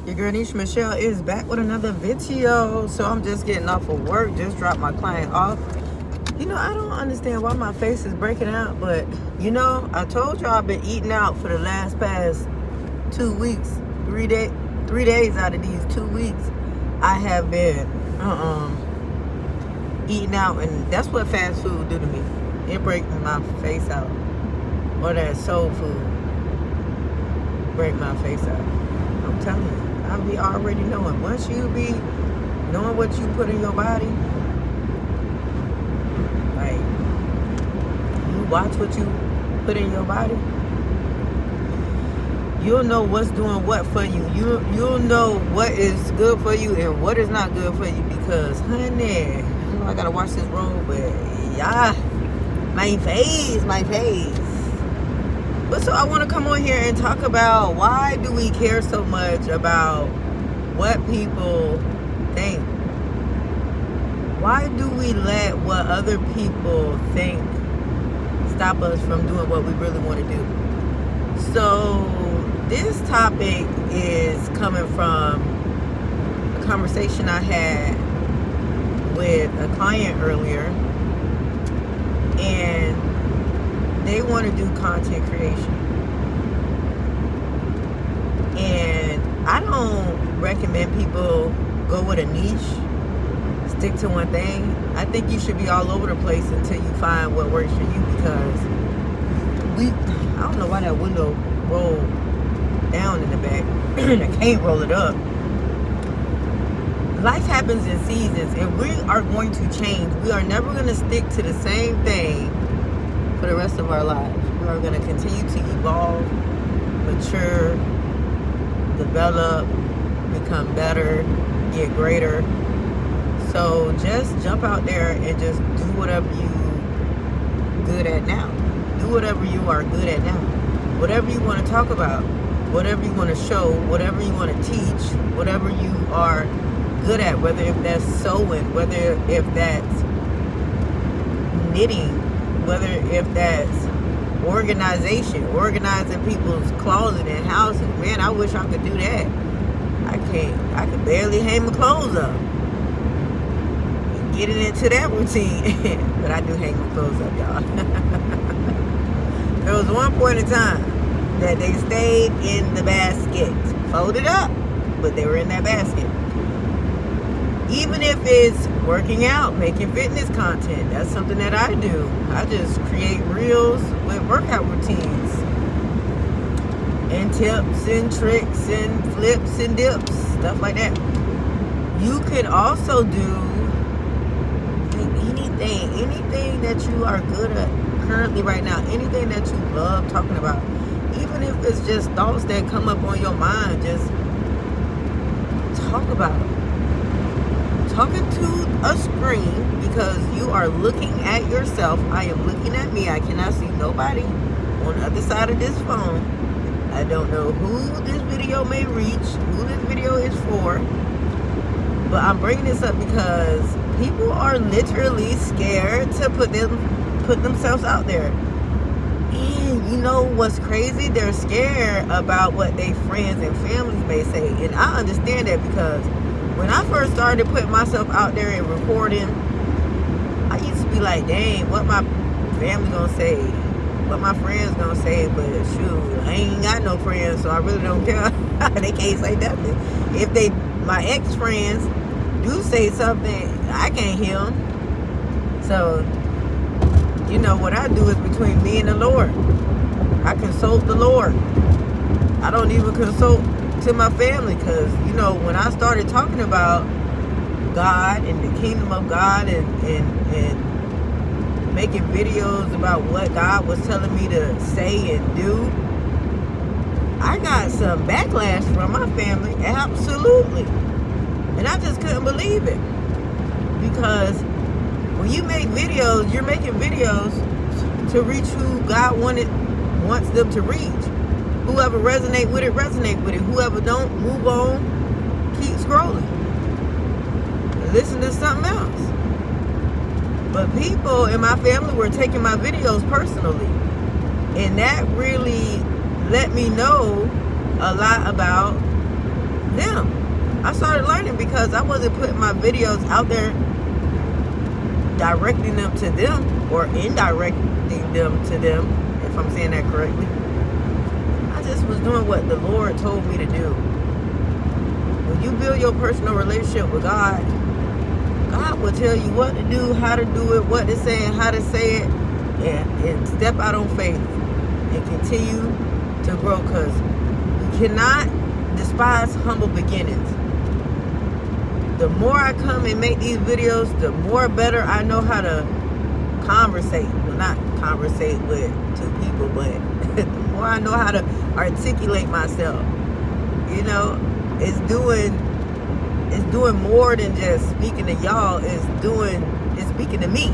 Your girl Nisha Michelle is back with another video. So I'm just getting off of work, just dropped my client off. I don't understand why my face is breaking out, but I told y'all I've been eating out for the past 2 weeks. 3 days out of these 2 weeks, I have been eating out, and that's what fast food do to me. It breaks my face out. Or that soul food break my face out. I'm telling you. I be already knowing. Once you be knowing what you put in your body, like you watch what you put in your body, you'll know what's doing what for you. You'll know what is good for you and what is not good for you. Because, honey, I gotta watch this road, but yeah, my face. But so I want to come on here and talk about, why do we care so much about what people think? Why do we let what other people think stop us from doing what we really want to do? So this topic is coming from a conversation I had with a client earlier, and they want to do content creation. And I don't recommend people go with a niche, stick to one thing. I think you should be all over the place until you find what works for you, because I don't know why that window rolled down in the back. I can't roll it up. Life happens in seasons, and we are going to change. We are never going to stick to the same thing for the rest of our lives. We are going to continue to evolve, mature, develop, become better, get greater. So just jump out there and just do whatever you good at now. Do whatever you are good at now. Whatever you want to talk about, whatever you want to show, whatever you want to teach, whatever you are good at, whether if that's sewing, whether if that's knitting, whether if that's organizing people's closet and houses. Man, I wish I could do that. I could barely hang my clothes up. Getting into that routine. But I do hang my clothes up, y'all. There was one point in time that they stayed in the basket, folded up, but they were in that basket. Even if it's working out, making fitness content, that's something that I do. I just create reels with workout routines and tips and tricks and flips and dips, stuff like that. You could also do anything that you are good at currently right now, anything that you love talking about, even if it's just thoughts that come up on your mind, just talk about them. Talking to a screen, because you are looking at yourself. I am looking at me. I cannot see nobody on the other side of this phone. I don't know who this video may reach, who this video is for, but I'm bringing this up because people are literally scared to put themselves out there. And you know what's crazy? They're scared about what their friends and families may say. And I understand that, because when I first started putting myself out there and recording, I used to be like, dang, what my family gonna say, what my friends gonna say. But shoot, I ain't got no friends, so I really don't care. They can't say nothing. If my ex-friends do say something, I can't hear them. So what I do is between me and the Lord. I consult the Lord. I don't even consult to my family, because when I started talking about God and the kingdom of God and making videos about what God was telling me to say and do, I got some backlash from my family. Absolutely. And I just couldn't believe it, because when you make videos, you're making videos to reach who God wants them to reach. Whoever resonate with it. Whoever don't, move on, keep scrolling. Listen to something else. But people in my family were taking my videos personally. And that really let me know a lot about them. I started learning because I wasn't putting my videos out there directing them to them or indirecting them to them, if I'm saying that correctly. I just was doing what the Lord told me to do. When you build your personal relationship with God, God will tell you what to do, how to do it, what to say, and how to say it, and step out on faith and continue to grow, because you cannot despise humble beginnings. The more I come and make these videos, the more better I know how to conversate. Well, not conversate with two people, but the more I know how to articulate myself. You know, it's doing more than just speaking to y'all. It's speaking to me.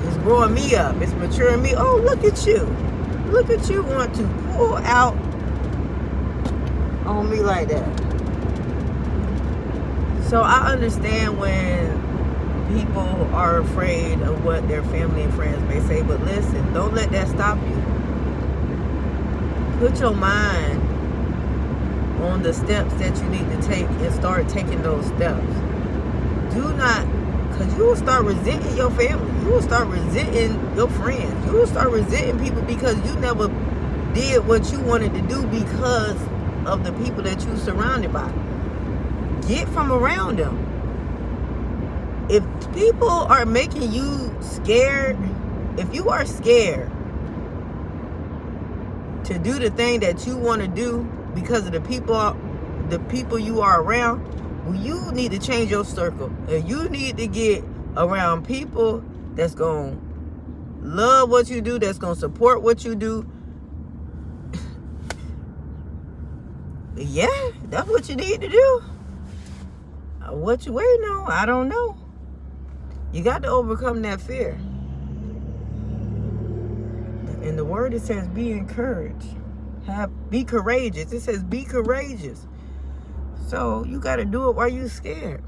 It's growing me up. It's maturing me. Oh, look at you. Look at you want to pull out on me like that. So I understand when people are afraid of what their family and friends may say, but listen, don't let that stop you. Put your mind on the steps that you need to take and start taking those steps. Do not, because you will start resenting your family. You will start resenting your friends. You will start resenting people because you never did what you wanted to do because of the people that you surrounded by. Get from around them. If people are making you scared, if you are scared to do the thing that you want to do because of the people you are around, well, you need to change your circle. And you need to get around people that's going to love what you do, that's going to support what you do. Yeah, that's what you need to do. What you waiting on? I don't know. You got to overcome that fear. In the word, it says be encouraged. Be courageous. It says be courageous. So you got to do it while you're scared.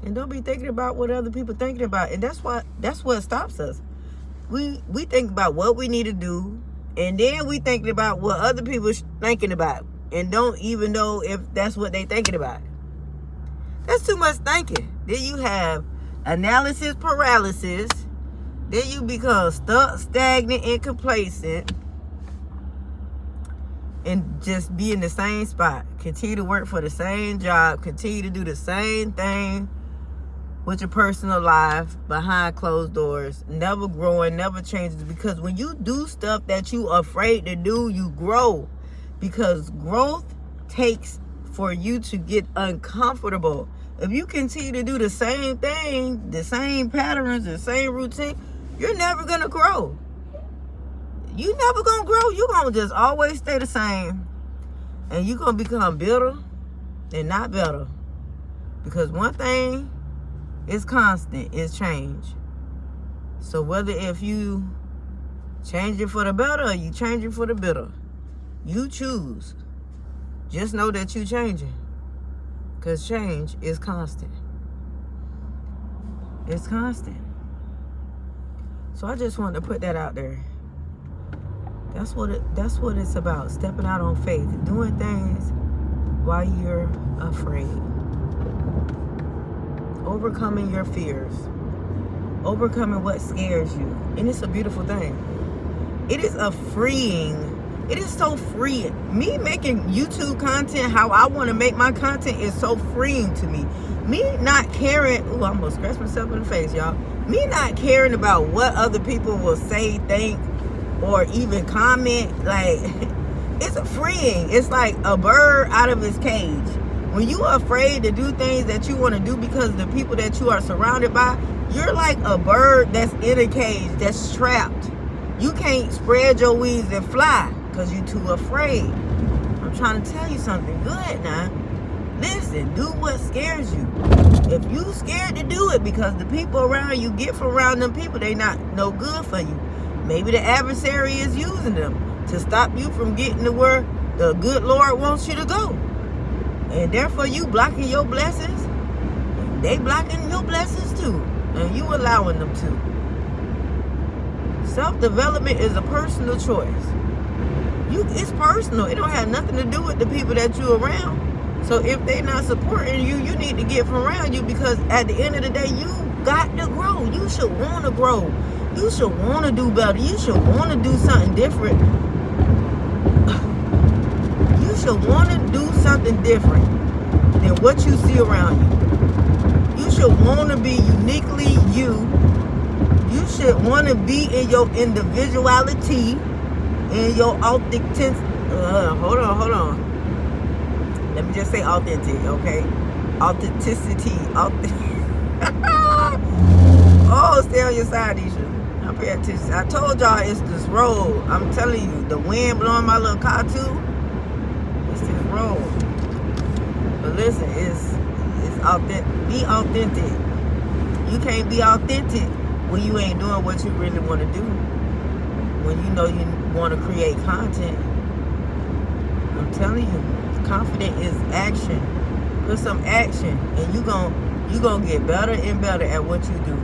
And don't be thinking about what other people thinking about. And that's what stops us. We think about what we need to do, and then we thinking about what other people thinking about, and don't even know if that's what they thinking about. That's too much thinking. Then you have analysis paralysis. Then you become stuck, stagnant, and complacent, and just be in the same spot. Continue to work for the same job. Continue to do the same thing with your personal life behind closed doors. Never growing, never changes. Because when you do stuff that you are afraid to do, you grow. Because growth takes for you to get uncomfortable. If you continue to do the same thing, the same patterns, the same routine, you're never going to grow. You never going to grow. You're going to just always stay the same. And you're going to become bitter and not better. Because one thing is constant, is change. So whether if you change it for the better or you change it for the bitter, you choose. Just know that you're changing. Because change is constant. It's constant. So I just wanted to put that out there. That's what it's about. Stepping out on faith. Doing things while you're afraid. Overcoming your fears. Overcoming what scares you. And it's a beautiful thing. It is a freeing. It is so freeing. Me making YouTube content how I want to make my content is so freeing to me. Me not caring. Ooh, I'm going to scratch myself in the face, y'all. Me not caring about what other people will say, think, or even comment. Like, it's freeing. It's like a bird out of its cage. When you are afraid to do things that you want to do because of the people that you are surrounded by, you're like a bird that's in a cage, that's trapped. You can't spread your wings and fly because you're too afraid. I'm trying to tell you something good now. Listen, do what scares you. If you scared to do it because the people around you, get from around them people, they not no good for you. Maybe the adversary is using them to stop you from getting to where the good Lord wants you to go. And therefore you blocking your blessings. They blocking your blessings too. And you allowing them to. Self-development is a personal choice. It's personal. It don't have nothing to do with the people that you're around. So if they're not supporting you, you need to get from around you, because at the end of the day, you got to grow. You should want to grow. You should want to do better. You should want to do something different. You should want to do something different than what you see around you. You should want to be uniquely you. You should want to be in your individuality, in your authentic. Hold on. Let me just say authentic, okay? Authenticity. Oh, stay on your side, Isha. I'm paying attention. I told y'all it's this road. I'm telling you, the wind blowing my little car too. It's this road. But listen, it's authentic. Be authentic. You can't be authentic when you ain't doing what you really want to do. When you know you want to create content. I'm telling you, confident is action. Put some action, and you gonna get better and better at what you do.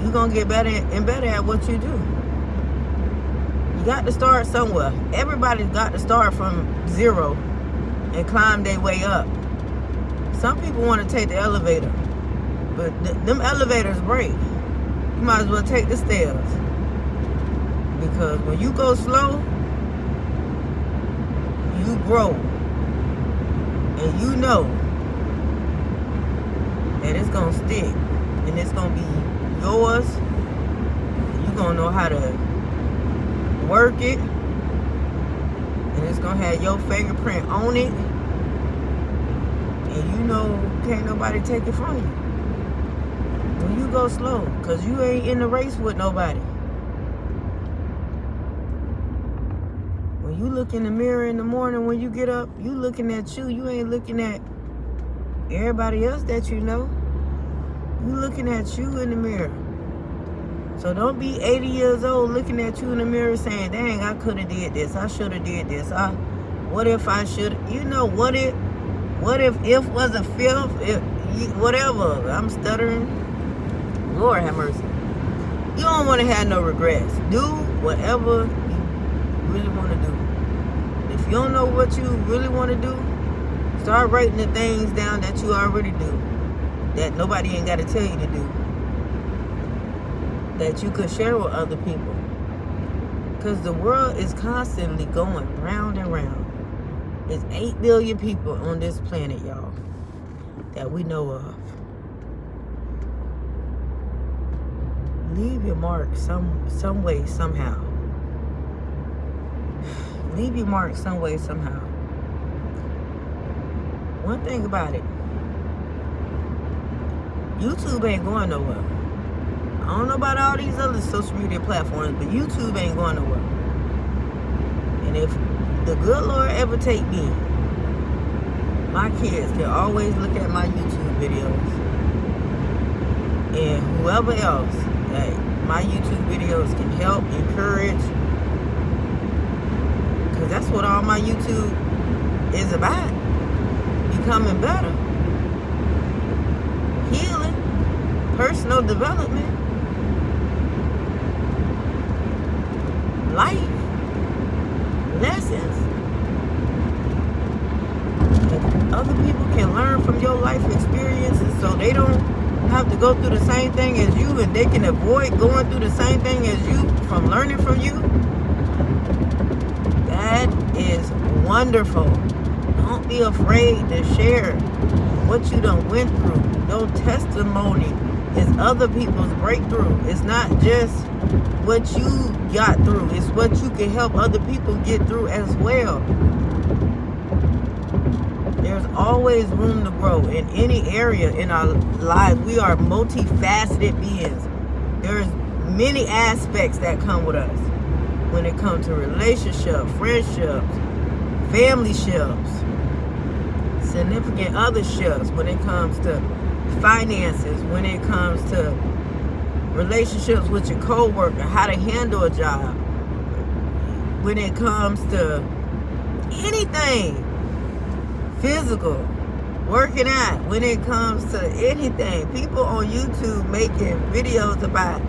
You gonna get better and better at what you do. You got to start somewhere. Everybody's got to start from zero and climb their way up. Some people want to take the elevator, but them elevators break. You might as well take the stairs, because when you go slow, you grow, and you know that it's gonna stick, and it's gonna be yours. You're gonna know how to work it, and it's gonna have your fingerprint on it, and you know can't nobody take it from you when you go slow, because you ain't in the race with nobody. When you look in the mirror in the morning, when you get up, you looking at you. You ain't looking at everybody else that you know. You looking at you in the mirror. So don't be 80 years old looking at you in the mirror saying, dang, I could have did this. I should have did this. What if I should? You know, what if was a fifth? Whatever. I'm stuttering. Lord have mercy. You don't want to have no regrets. Do whatever you really want to do. If you don't know what you really want to do, start writing the things down that you already do, that nobody ain't got to tell you to do, that you could share with other people. Because the world is constantly going round and round. There's 8 billion people on this planet, y'all, that we know of. Leave your mark some way, somehow. Leave your mark some way, somehow. One thing about it, YouTube ain't going nowhere. I don't know about all these other social media platforms, but YouTube ain't going nowhere. And if the good Lord ever take me, my kids can always look at my YouTube videos. And whoever else that my YouTube videos can help, encourage, because that's what all my YouTube is about. Becoming better. Healing. Personal development. Life. Lessons. If other people can learn from your life experiences so they don't have to go through the same thing as you, and they can avoid going through the same thing as you from learning from you, that is wonderful. Don't be afraid to share what you done went through. Your testimony is other people's breakthrough. It's not just what you got through. It's what you can help other people get through as well. There's always room to grow in any area in our lives. We are multifaceted beings. There's many aspects that come with us when it comes to relationships, friendships, family ships, significant otherships, when it comes to finances, when it comes to relationships with your co-worker, how to handle a job, when it comes to anything physical, working out, when it comes to anything. People on YouTube making videos about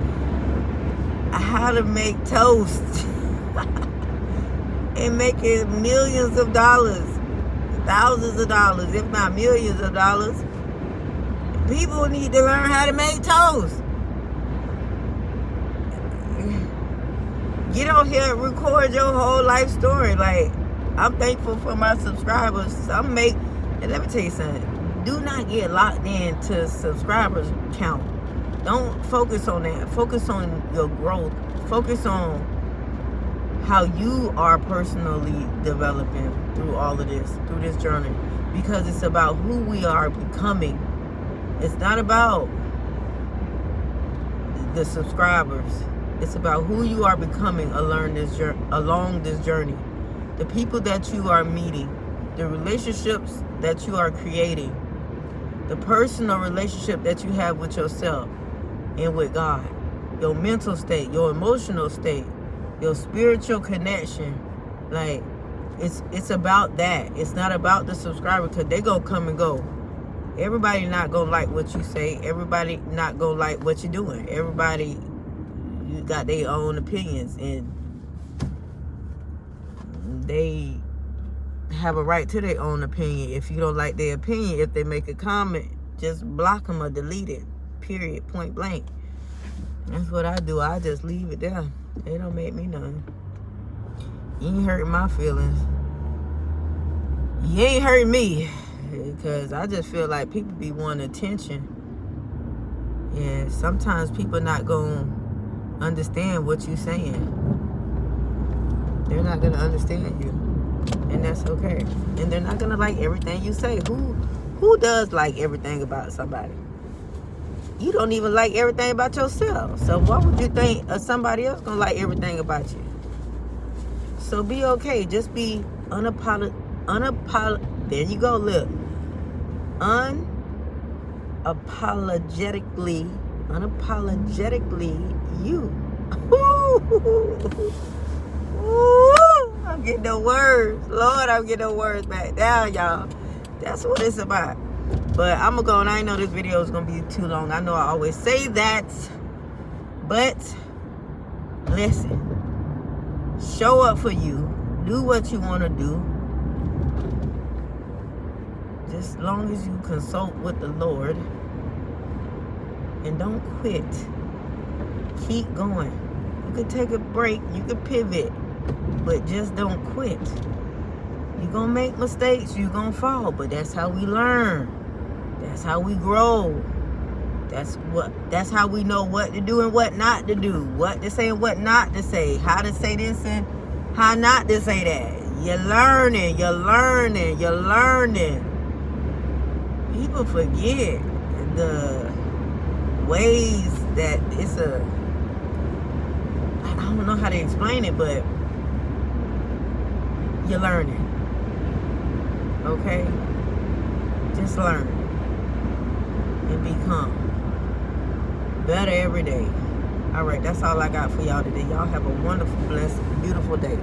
how to make toast and making millions of dollars thousands of dollars, if not millions of dollars. People need to learn how to make toast. Get on here and record your whole life story. Like, I'm thankful for my subscribers. And let me tell you something. Do not get locked into subscribers count. Don't focus on that. Focus on your growth. Focus on how you are personally developing through all of this, through this journey. Because it's about who we are becoming. It's not about the subscribers. It's about who you are becoming along this journey. The people that you are meeting, the relationships that you are creating, the personal relationship that you have with yourself and with God, your mental state, your emotional state, your spiritual connection. Like, it's about that. It's not about the subscriber, because they gonna come and go. Everybody not gonna like what you say. Everybody not gonna like what you're doing. Everybody got their own opinions, and they have a right to their own opinion. If you don't like their opinion, if they make a comment, just block them or delete it. Period. Point blank. That's what I do. I just leave it there. They don't make me none. You ain't hurting my feelings. You ain't hurting me. Because I just feel like people be wanting attention. And sometimes people not going to understand what you saying. They're not going to understand you. And that's okay. And they're not going to like everything you say. Who does like everything about somebody? You don't even like everything about yourself. So why would you think somebody else going to like everything about you? So be okay. Just be there you go, look. Unapologetically you. I'm getting the words. Lord, I'm getting the words back down, y'all. That's what it's about. But I'm going to go, and I know this video is going to be too long. I know I always say that. But listen. Show up for you. Do what you want to do. Just as long as you consult with the Lord. And don't quit. Keep going. You can take a break. You can pivot. But just don't quit. You're going to make mistakes. You're going to fall. But that's how we learn. That's how we grow. That's how we know what to do and what not to do. What to say and what not to say. How to say this and how not to say that. You're learning. People forget the ways that I don't know how to explain it, but you're learning. Okay? Just learn. And become better every day. All right, that's all I got for y'all today. Y'all have a wonderful, blessed, beautiful day.